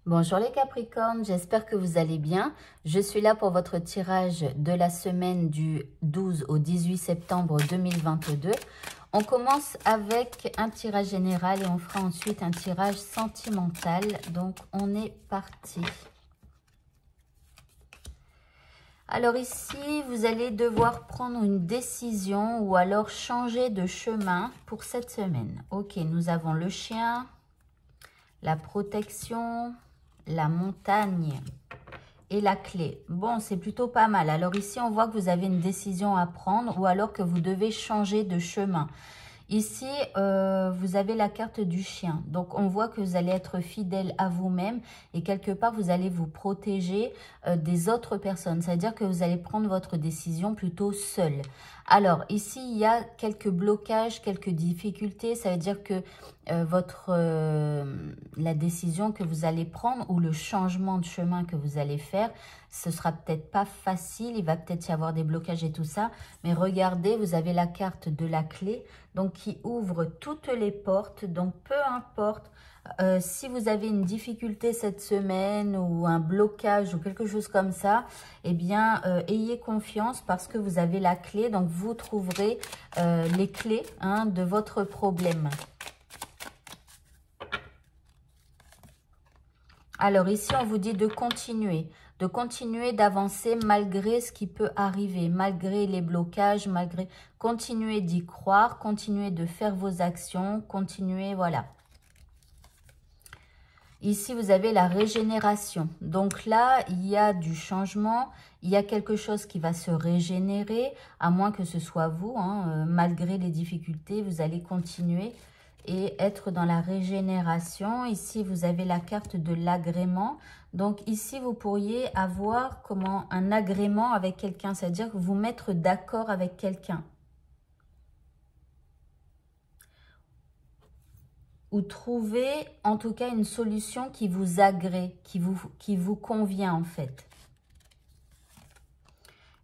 Bonjour les Capricornes, j'espère que vous allez bien. Je suis là pour votre tirage de la semaine du 12 au 18 septembre 2022. On commence avec un tirage général et on fera ensuite un tirage sentimental. Donc on est parti. Alors ici, vous allez devoir prendre une décision ou alors changer de chemin pour cette semaine. Ok, nous avons le chien, la protection, la montagne et la clé. Bon, c'est plutôt pas mal. Alors ici, on voit que vous avez une décision à prendre ou alors que vous devez changer de chemin. Ici, vous avez la carte du chien. Donc, on voit que vous allez être fidèle à vous-même et quelque part, vous allez vous protéger des autres personnes. C'est-à-dire que vous allez prendre votre décision plutôt seul. Alors, ici, il y a quelques blocages, quelques difficultés. Ça veut dire que la décision que vous allez prendre ou le changement de chemin que vous allez faire, ce sera peut-être pas facile. Il va peut-être y avoir des blocages et tout ça. Mais regardez, vous avez la carte de la clé. Donc, qui ouvre toutes les portes. Donc, peu importe si vous avez une difficulté cette semaine ou un blocage ou quelque chose comme ça, eh bien, ayez confiance parce que vous avez la clé. Donc, vous trouverez les clés de votre problème. Alors, ici, on vous dit de continuer d'avancer malgré ce qui peut arriver, malgré les blocages, malgré... Continuez d'y croire, continuez de faire vos actions, continuez, voilà. Ici, vous avez la régénération. Donc là, il y a du changement, il y a quelque chose qui va se régénérer, à moins que ce soit vous, malgré les difficultés, vous allez continuer et être dans la régénération. Ici, vous avez la carte de l'agrément. Donc ici, vous pourriez avoir un agrément avec quelqu'un, c'est-à-dire vous mettre d'accord avec quelqu'un. Ou trouver en tout cas une solution qui vous agrée, qui vous convient en fait.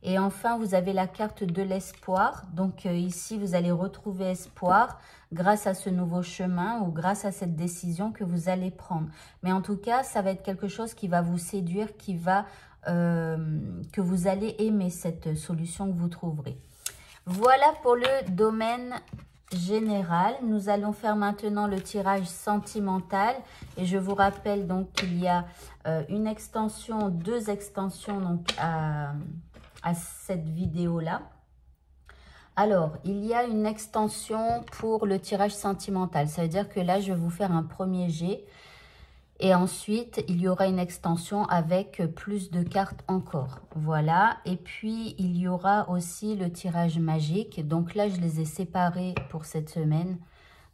Et enfin, vous avez la carte de l'espoir. Donc ici, vous allez retrouver espoir grâce à ce nouveau chemin ou grâce à cette décision que vous allez prendre. Mais en tout cas, ça va être quelque chose qui va vous séduire, que vous allez aimer cette solution que vous trouverez. Voilà pour le domaine général. Nous allons faire maintenant le tirage sentimental. Et je vous rappelle donc qu'il y a une extension, deux extensions donc à cette vidéo-là. Alors, il y a une extension pour le tirage sentimental. Ça veut dire que là, je vais vous faire un premier jet. Et ensuite, il y aura une extension avec plus de cartes encore. Voilà. Et puis, il y aura aussi le tirage magique. Donc là, je les ai séparés pour cette semaine.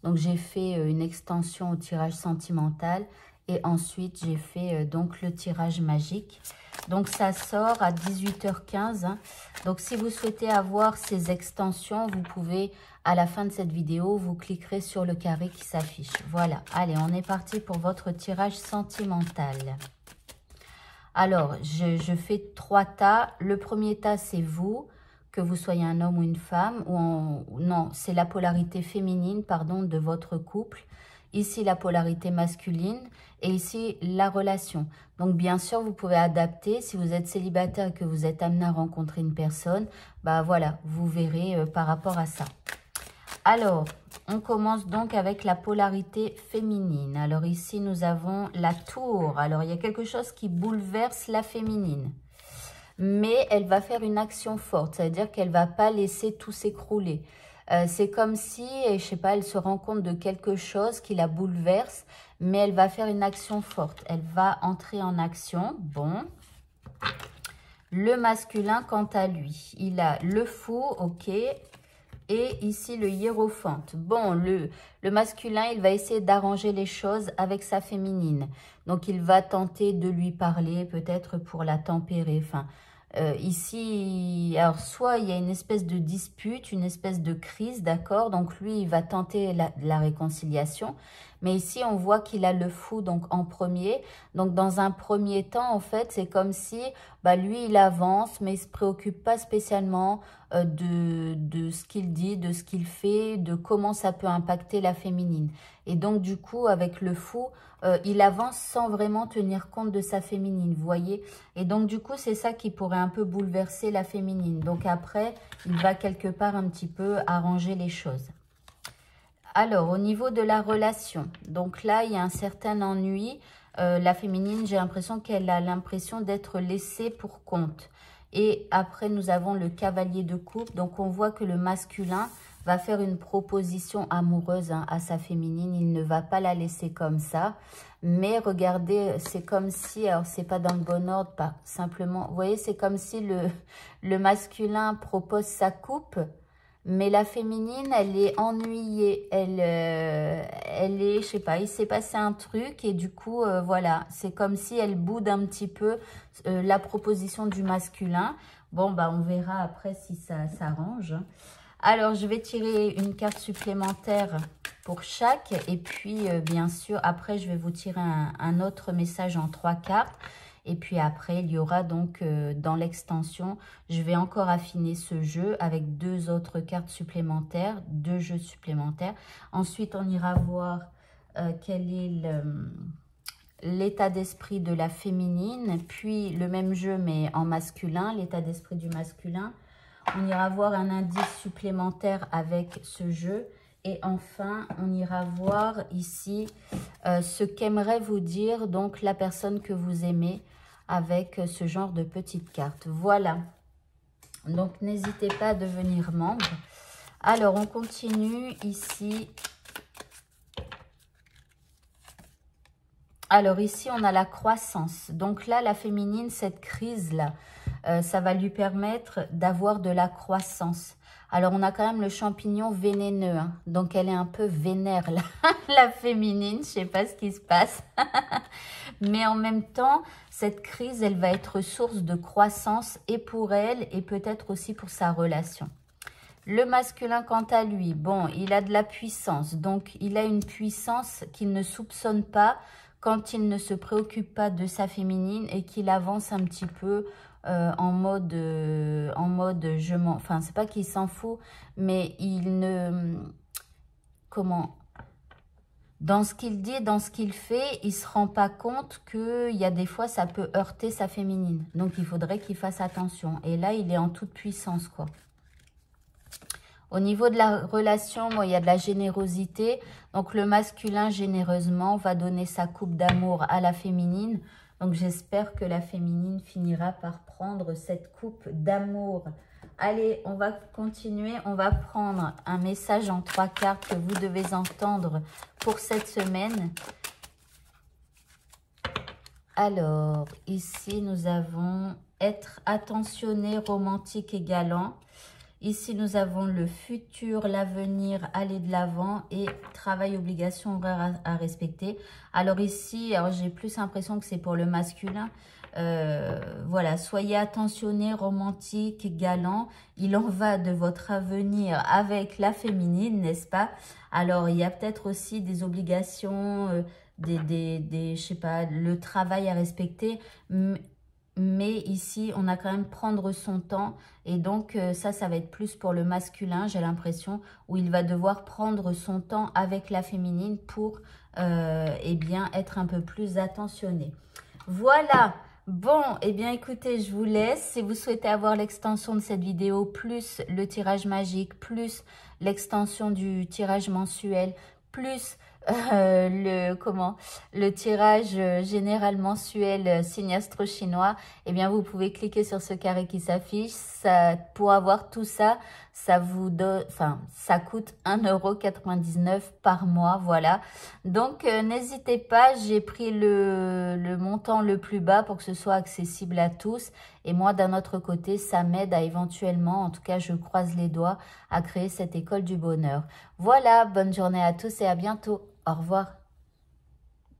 Donc, j'ai fait une extension au tirage sentimental. Et ensuite, j'ai fait donc le tirage magique. Donc, ça sort à 18h15. Donc, si vous souhaitez avoir ces extensions, vous pouvez, à la fin de cette vidéo, vous cliquerez sur le carré qui s'affiche. Voilà. Allez, on est parti pour votre tirage sentimental. Alors, je fais 3 tas. Le premier tas, c'est vous, que vous soyez un homme ou une femme. Non, c'est la polarité féminine, pardon, de votre couple. Ici, la polarité masculine et ici, la relation. Donc, bien sûr, vous pouvez adapter. Si vous êtes célibataire et que vous êtes amené à rencontrer une personne, bah voilà, vous verrez par rapport à ça. Alors, on commence donc avec la polarité féminine. Alors ici, nous avons la tour. Alors, il y a quelque chose qui bouleverse la féminine. Mais elle va faire une action forte. C'est-à-dire qu'elle ne va pas laisser tout s'écrouler. C'est comme si, je sais pas, elle se rend compte de quelque chose qui la bouleverse, mais elle va faire une action forte. Elle va entrer en action. Bon. Le masculin, quant à lui, il a le fou, ok. Et ici, le hiérophante. Bon, le masculin, il va essayer d'arranger les choses avec sa féminine. Donc, il va tenter de lui parler, peut-être pour la tempérer, enfin... ici, alors soit il y a une espèce de dispute, une espèce de crise, d'accord? Donc lui, il va tenter la réconciliation. Mais ici, on voit qu'il a le fou donc en premier. Donc, dans un premier temps, en fait, c'est comme si lui, il avance, mais il ne se préoccupe pas spécialement de ce qu'il dit, de ce qu'il fait, de comment ça peut impacter la féminine. Et donc, du coup, avec le fou, il avance sans vraiment tenir compte de sa féminine, vous voyez. Et donc, du coup, c'est ça qui pourrait un peu bouleverser la féminine. Donc, après, il va quelque part un petit peu arranger les choses. Alors, au niveau de la relation, donc là, il y a un certain ennui. La féminine, j'ai l'impression qu'elle a l'impression d'être laissée pour compte. Et après, nous avons le cavalier de coupe. Donc, on voit que le masculin va faire une proposition amoureuse à sa féminine. Il ne va pas la laisser comme ça. Mais regardez, c'est comme si, alors c'est pas dans le bon ordre, pas simplement, vous voyez, c'est comme si le masculin propose sa coupe, mais la féminine, elle est ennuyée, elle est, je sais pas, il s'est passé un truc et du coup, voilà, c'est comme si elle boude un petit peu la proposition du masculin. Bon, on verra après si ça s'arrange. Alors, je vais tirer une carte supplémentaire pour chaque. Et puis, bien sûr, après, je vais vous tirer un autre message en 3 cartes. Et puis après, il y aura donc dans l'extension, je vais encore affiner ce jeu avec 2 autres cartes supplémentaires, 2 jeux supplémentaires. Ensuite, on ira voir quel est l'état d'esprit de la féminine. Puis, le même jeu, mais en masculin, l'état d'esprit du masculin. On ira voir un indice supplémentaire avec ce jeu. Et enfin, on ira voir ici ce qu'aimerait vous dire donc la personne que vous aimez avec ce genre de petites cartes. Voilà. Donc, n'hésitez pas à devenir membre. Alors, on continue ici. Alors, ici, on a la croissance. Donc là, la féminine, cette crise-là, ça va lui permettre d'avoir de la croissance. Alors, on a quand même le champignon vénéneux. Hein. Donc, elle est un peu vénère, là, la féminine. Je ne sais pas ce qui se passe. Mais en même temps, cette crise, elle va être source de croissance et pour elle et peut-être aussi pour sa relation. Le masculin, quant à lui, bon, il a de la puissance. Donc, il a une puissance qu'il ne soupçonne pas quand il ne se préoccupe pas de sa féminine et qu'il avance un petit peu en mode je m'en... Enfin, c'est pas qu'il s'en fout, mais il ne... Comment... Dans ce qu'il dit, dans ce qu'il fait, il ne se rend pas compte qu'il y a des fois, ça peut heurter sa féminine. Donc, il faudrait qu'il fasse attention. Et là, il est en toute puissance, quoi. Au niveau de la relation, bon, il y a de la générosité. Donc, le masculin, généreusement, va donner sa coupe d'amour à la féminine. Donc, j'espère que la féminine finira par prendre cette coupe d'amour. Allez, on va continuer. On va prendre un message en 3 cartes que vous devez entendre pour cette semaine. Alors, ici, nous avons être attentionné, romantique et galant. Ici, nous avons le futur, l'avenir, aller de l'avant et travail, obligation, horaire à respecter. Alors ici, j'ai plus l'impression que c'est pour le masculin. Voilà, soyez attentionné, romantique, galant. Il en va de votre avenir avec la féminine, n'est-ce pas? Alors, il y a peut-être aussi des obligations, je sais pas, le travail à respecter. Mais ici, on a quand même prendre son temps. Et donc, ça va être plus pour le masculin, j'ai l'impression, où il va devoir prendre son temps avec la féminine pour, eh bien, être un peu plus attentionné. Voilà. Bon, eh bien, écoutez, je vous laisse. Si vous souhaitez avoir l'extension de cette vidéo, plus le tirage magique, plus l'extension du tirage mensuel, plus le tirage général mensuel signe astro chinois, eh bien vous pouvez cliquer sur ce carré qui s'affiche. Pour avoir tout ça, ça vous donne, ça coûte 1,99 € par mois, voilà. Donc n'hésitez pas, j'ai pris le montant le plus bas pour que ce soit accessible à tous. Et moi, d'un autre côté, ça m'aide à éventuellement, en tout cas, je croise les doigts, à créer cette école du bonheur. Voilà, bonne journée à tous et à bientôt. Au revoir.